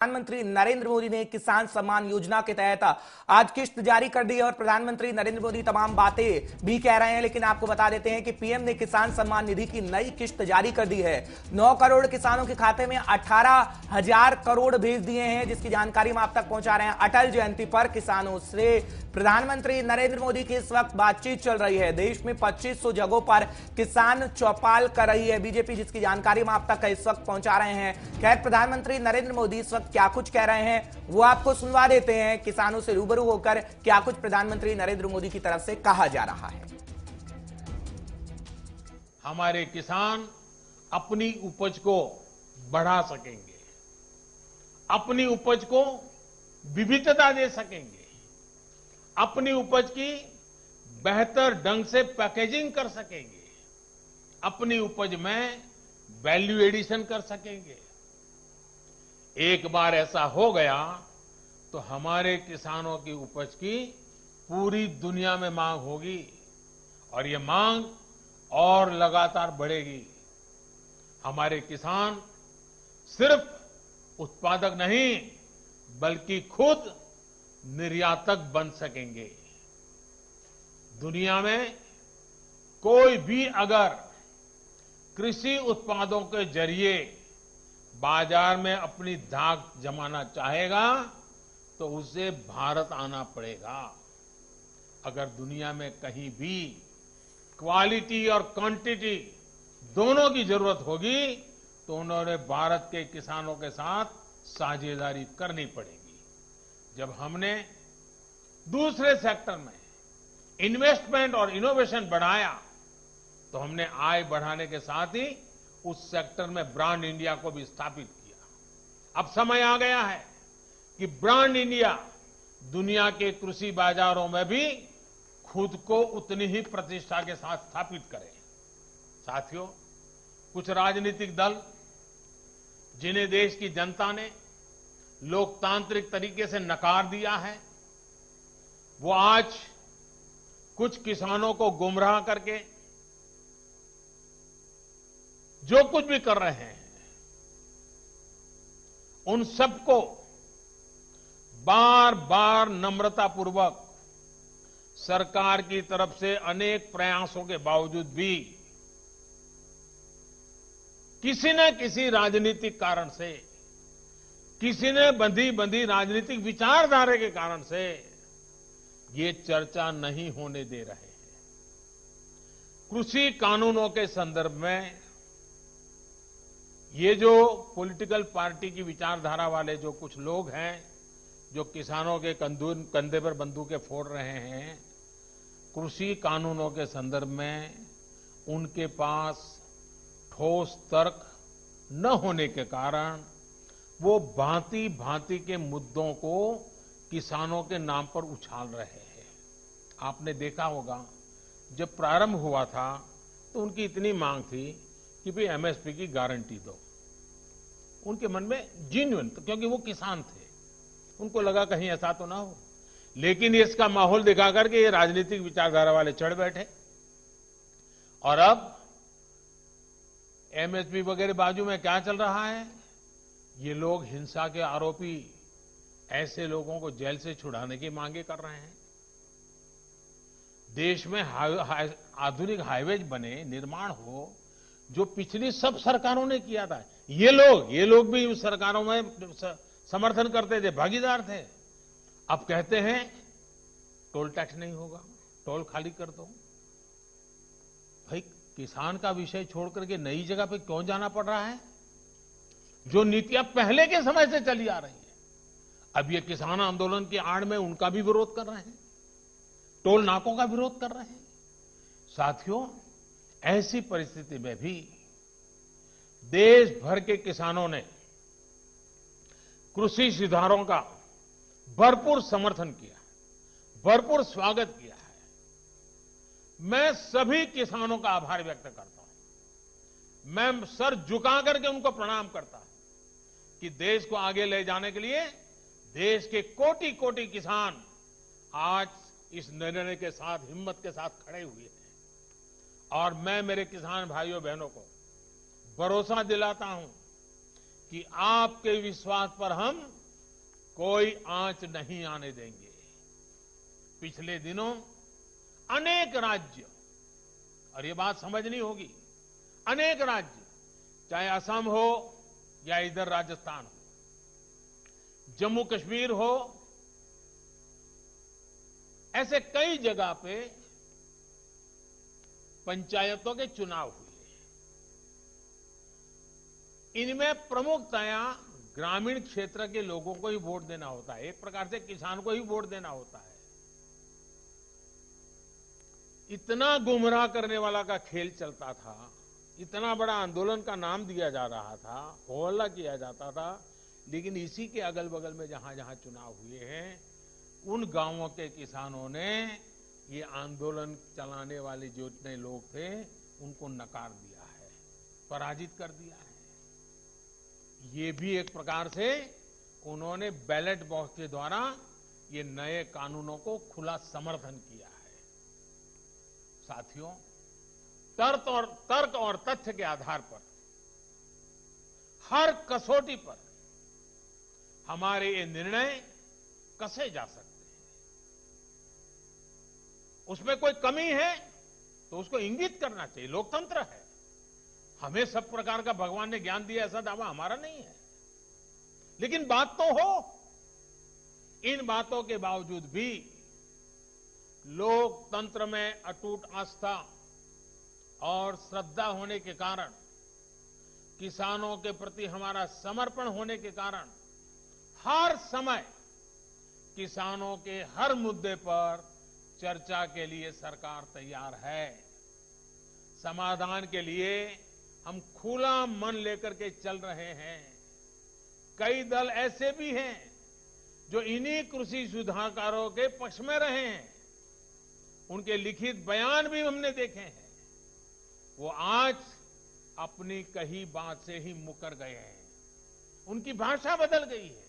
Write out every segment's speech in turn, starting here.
प्रधानमंत्री नरेंद्र मोदी ने किसान सम्मान योजना के तहत आज किश्त जारी कर दी है और प्रधानमंत्री नरेंद्र मोदी तमाम बातें भी कह रहे हैं। लेकिन आपको बता देते हैं कि पीएम ने किसान सम्मान निधि की नई किश्त जारी कर दी है। 9 करोड़ किसानों के खाते में 18,000 करोड़ भेज दिए हैं, जिसकी जानकारी हम आप तक पहुंचा रहे हैं। अटल जयंती पर किसानों से प्रधानमंत्री नरेंद्र मोदी की इस वक्त बातचीत चल रही है। देश में 2500 जगहों पर किसान चौपाल कर रही है बीजेपी, जिसकी जानकारी हम आप तक इस वक्त पहुंचा रहे हैं। खैर, प्रधानमंत्री नरेंद्र मोदी इस वक्त क्या कुछ कह रहे हैं वो आपको सुनवा देते हैं। किसानों से रूबरू होकर क्या कुछ प्रधानमंत्री नरेंद्र मोदी की तरफ से कहा जा रहा है। हमारे किसान अपनी उपज को बढ़ा सकेंगे, अपनी उपज को विविधता दे सकेंगे, अपनी उपज की बेहतर ढंग से पैकेजिंग कर सकेंगे, अपनी उपज में वैल्यू एडिशन कर सकेंगे। एक बार ऐसा हो गया तो हमारे किसानों की उपज की पूरी दुनिया में मांग होगी और ये मांग और लगातार बढ़ेगी। हमारे किसान सिर्फ उत्पादक नहीं बल्कि खुद निर्यातक बन सकेंगे। दुनिया में कोई भी अगर कृषि उत्पादों के जरिए बाजार में अपनी धाक जमाना चाहेगा तो उसे भारत आना पड़ेगा। अगर दुनिया में कहीं भी क्वालिटी और क्वांटिटी दोनों की जरूरत होगी तो उन्होंने भारत के किसानों के साथ साझेदारी करनी पड़ेगी। जब हमने दूसरे सेक्टर में इन्वेस्टमेंट और इनोवेशन बढ़ाया तो हमने आय बढ़ाने के साथ ही उस सेक्टर में ब्रांड इंडिया को भी स्थापित किया। अब समय आ गया है कि ब्रांड इंडिया दुनिया के कृषि बाजारों में भी खुद को उतनी ही प्रतिष्ठा के साथ स्थापित करे। साथियों, कुछ राजनीतिक दल जिन्हें देश की जनता ने लोकतांत्रिक तरीके से नकार दिया है, वो आज कुछ किसानों को गुमराह करके जो कुछ भी कर रहे हैं, उन सबको बार बार नम्रतापूर्वक सरकार की तरफ से अनेक प्रयासों के बावजूद भी किसी न किसी राजनीतिक कारण से, किसी ने बंधी राजनीतिक विचारधारा के कारण से ये चर्चा नहीं होने दे रहे हैं। कृषि कानूनों के संदर्भ में ये जो पॉलिटिकल पार्टी की विचारधारा वाले जो कुछ लोग हैं जो किसानों के कंधे पर बंदूकें फोड़ रहे हैं, कृषि कानूनों के संदर्भ में उनके पास ठोस तर्क न होने के कारण वो भांति भांति के मुद्दों को किसानों के नाम पर उछाल रहे हैं। आपने देखा होगा जब प्रारंभ हुआ था तो उनकी इतनी मांग थी कि भाई एमएसपी की गारंटी दो। उनके मन में जेन्युइन, क्योंकि वो किसान थे, उनको लगा कहीं ऐसा तो ना हो। लेकिन इसका माहौल दिखा करके ये राजनीतिक विचारधारा वाले चढ़ बैठे और अब एमएसपी वगैरह बाजू में क्या चल रहा है, ये लोग हिंसा के आरोपी ऐसे लोगों को जेल से छुड़ाने की मांगे कर रहे हैं। देश में आधुनिक हाईवेज बने, निर्माण हो, जो पिछली सब सरकारों ने किया था। ये लोग भी उस सरकारों में समर्थन करते थे, भागीदार थे। अब कहते हैं टोल टैक्स नहीं होगा, टोल खाली कर दो। भाई, किसान का विषय छोड़ करके नई जगह पे क्यों जाना पड़ रहा है? जो नीतियां पहले के समय से चली आ रही है, अब ये किसान आंदोलन की आड़ में उनका भी विरोध कर रहे हैं, टोल नाकों का विरोध कर रहे हैं। साथियों, ऐसी परिस्थिति में भी देश भर के किसानों ने कृषि सुधारों का भरपूर समर्थन किया, भरपूर स्वागत किया है। मैं सभी किसानों का आभार व्यक्त करता हूं। मैं सर झुका करके उनको प्रणाम करता हूं कि देश को आगे ले जाने के लिए देश के कोटि कोटि किसान आज इस निर्णय के साथ, हिम्मत के साथ खड़े हुए हैं। और मैं मेरे किसान भाइयों बहनों को भरोसा दिलाता हूं कि आपके विश्वास पर हम कोई आंच नहीं आने देंगे। पिछले दिनों अनेक राज्य, और ये बात समझनी होगी, अनेक राज्य, चाहे असम हो या इधर राजस्थान हो, जम्मू कश्मीर हो, ऐसे कई जगह पे पंचायतों के चुनाव हुए। इनमें प्रमुखतया ग्रामीण क्षेत्र के लोगों को ही वोट देना होता है, एक प्रकार से किसान को ही वोट देना होता है। इतना गुमराह करने वाला का खेल चलता था, इतना बड़ा आंदोलन का नाम दिया जा रहा था, हो हल्ला किया जाता था, लेकिन इसी के अगल बगल में जहां जहां चुनाव हुए हैं, उन गांवों के किसानों ने ये आंदोलन चलाने वाले जो इतने लोग थे उनको नकार दिया है, पराजित कर दिया है। ये भी एक प्रकार से उन्होंने बैलेट बॉक्स के द्वारा ये नए कानूनों को खुला समर्थन किया है। साथियों, तर्क और तथ्य के आधार पर हर कसौटी पर हमारे ये निर्णय कसे जा सकते हैं। उसमें कोई कमी है तो उसको इंगित करना चाहिए, लोकतंत्र है। हमें सब प्रकार का भगवान ने ज्ञान दिया ऐसा दावा हमारा नहीं है, लेकिन बात तो हो। इन बातों के बावजूद भी लोकतंत्र में अटूट आस्था और श्रद्धा होने के कारण, किसानों के प्रति हमारा समर्पण होने के कारण हर समय किसानों के हर मुद्दे पर चर्चा के लिए सरकार तैयार है। समाधान के लिए हम खुला मन लेकर के चल रहे हैं। कई दल ऐसे भी हैं जो इन्हीं कृषि सुधारकारों के पक्ष में रहे हैं। उनके लिखित बयान भी हमने देखे हैं। वो आज अपनी कही बात से ही मुकर गए हैं, उनकी भाषा बदल गई है।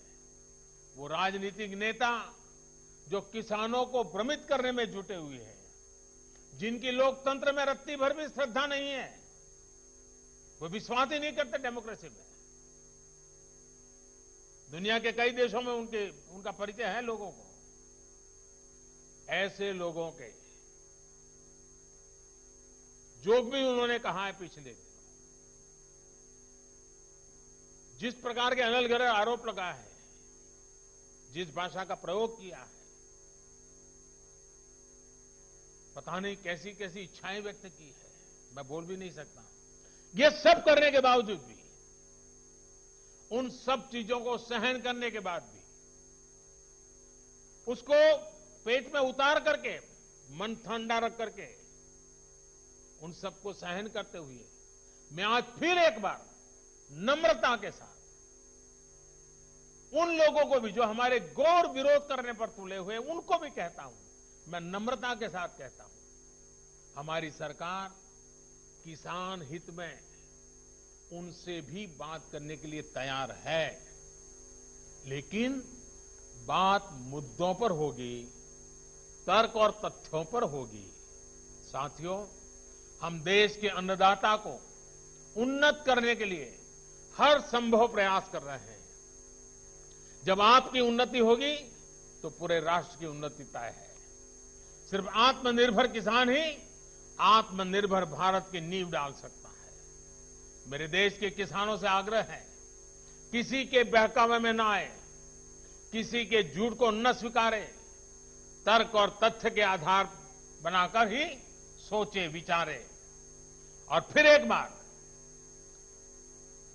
वो राजनीतिक नेता जो किसानों को भ्रमित करने में जुटे हुए हैं, जिनकी लोकतंत्र में रत्ती भर भी श्रद्धा नहीं है, वो विश्वास ही नहीं करते डेमोक्रेसी में। दुनिया के कई देशों में उनका परिचय है लोगों को। ऐसे लोगों के जो भी उन्होंने कहा है पिछले दिनों, जिस प्रकार के अनलगढ़ आरोप लगाए हैं, जिस भाषा का प्रयोग किया है, पता नहीं कैसी कैसी इच्छाएं व्यक्त की है, मैं बोल भी नहीं सकता। ये सब करने के बावजूद भी, उन सब चीजों को सहन करने के बाद भी, उसको पेट में उतार करके, मन ठंडा रख करके, उन सबको सहन करते हुए मैं आज फिर एक बार नम्रता के साथ उन लोगों को भी जो हमारे घोर विरोध करने पर तुले हुए, उनको भी कहता हूं, मैं नम्रता के साथ कहता हूं, हमारी सरकार किसान हित में उनसे भी बात करने के लिए तैयार है, लेकिन बात मुद्दों पर होगी, तर्क और तथ्यों पर होगी। साथियों, हम देश के अन्नदाता को उन्नत करने के लिए हर संभव प्रयास कर रहे हैं। जब आपकी उन्नति होगी तो पूरे राष्ट्र की उन्नति तय है। सिर्फ आत्मनिर्भर किसान ही आत्मनिर्भर भारत की नींव डाल सकता है। मेरे देश के किसानों से आग्रह है, किसी के बहकावे में न आए, किसी के झूठ को न स्वीकारे, तर्क और तथ्य के आधार बनाकर ही सोचे विचारे। और फिर एक बार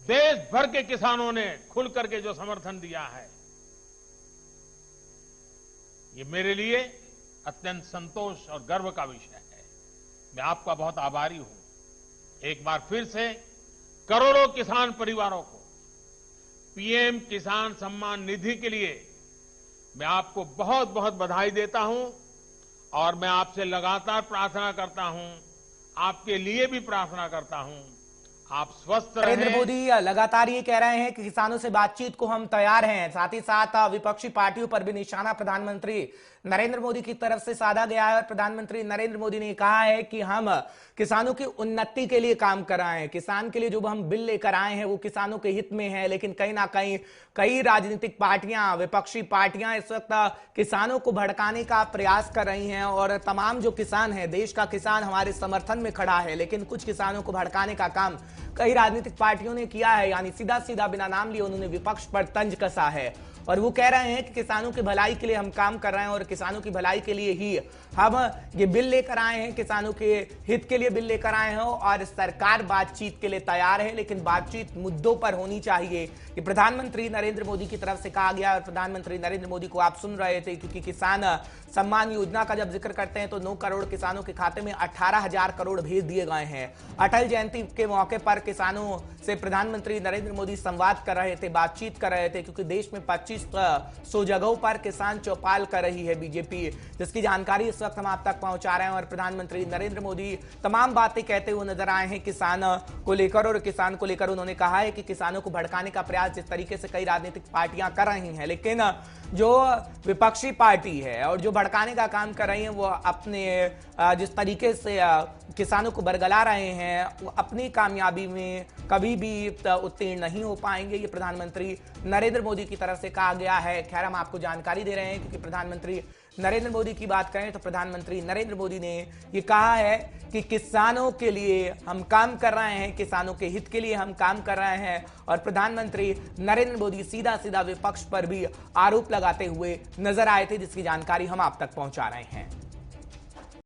देश भर के किसानों ने खुल करके जो समर्थन दिया है, ये मेरे लिए अत्यंत संतोष और गर्व का विषय है। मैं आपका बहुत आभारी हूं। एक बार फिर से करोड़ों किसान परिवारों को पीएम किसान सम्मान निधि के लिए मैं आपको बहुत बहुत बधाई देता हूं, और मैं आपसे लगातार प्रार्थना करता हूं, आपके लिए भी प्रार्थना करता हूं, आप स्वस्थ नरेंद्र रहें। मोदी लगातार ये कह रहे हैं कि किसानों से बातचीत को हम तैयार हैं। साथ ही साथ विपक्षी पार्टियों पर भी निशाना प्रधानमंत्री नरेंद्र मोदी की तरफ से साधा गया है और प्रधानमंत्री नरेंद्र मोदी ने कहा है कि हम किसानों की उन्नति के लिए काम कर रहे हैं। किसान के लिए जो हम बिल लेकर आए हैं वो किसानों के हित में है, लेकिन कहीं ना कहीं कई राजनीतिक पार्टियां, विपक्षी पार्टियां इस वक्त किसानों को भड़काने का प्रयास कर रही हैं और तमाम जो किसान है, देश का किसान हमारे समर्थन में खड़ा है, लेकिन कुछ किसानों को भड़काने का काम कई राजनीतिक पार्टियों ने किया है। यानी सीधा सीधा बिना नाम लिए उन्होंने विपक्ष पर तंज कसा है और वो कह रहे हैं कि किसानों की भलाई के लिए हम काम कर रहे हैं और किसानों की भलाई के लिए ही हम ये बिल लेकर आए हैं, किसानों के हित के लिए बिल लेकर आए हैं और सरकार बातचीत के लिए तैयार है, लेकिन बातचीत मुद्दों पर होनी चाहिए। कि प्रधानमंत्री नरेंद्र मोदी की तरफ से कहा गया और प्रधानमंत्री नरेंद्र मोदी को आप सुन रहे थे, क्योंकि किसान सम्मान योजना का जब जिक्र करते हैं तो 9 करोड़ किसानों के खाते में 18,000 करोड़ भेज दिए गए हैं। अटल जयंती के मौके पर किसानों से प्रधानमंत्री नरेंद्र मोदी संवाद कर रहे थे, बातचीत कर रहे थे, क्योंकि देश में 2500 जगहों पर किसान चौपाल कर रही है बीजेपी, जिसकी जानकारी इस वक्त हम आप तक पहुंचा रहे हैं। और प्रधानमंत्री नरेंद्र मोदी तमाम बातें कहते हुए नजर आए हैं किसान को लेकर, और किसान को लेकर उन्होंने कहा है कि किसानों को भड़काने का प्रयास जिस तरीके से कई राजनीतिक पार्टियां कर रही हैं, लेकिन जो विपक्षी पार्टी है और जो भड़काने का काम कर रही है वो अपने जिस तरीके से किसानों को बरगला रहे हैं वो अपनी कामयाबी में कभी भी उत्तीर्ण नहीं हो पाएंगे। ये प्रधानमंत्री नरेंद्र मोदी की तरफ से कहा गया है। खैर, हम आपको जानकारी दे रहे हैं क्योंकि प्रधानमंत्री नरेंद्र मोदी की बात करें तो प्रधानमंत्री नरेंद्र मोदी ने ये कहा है कि किसानों के लिए हम काम कर रहे हैं, किसानों के हित के लिए हम काम कर रहे हैं। और प्रधानमंत्री नरेंद्र मोदी सीधा सीधा विपक्ष पर भी आरोप लगाते हुए नजर आए थे, जिसकी जानकारी हम आप तक पहुंचा रहे हैं।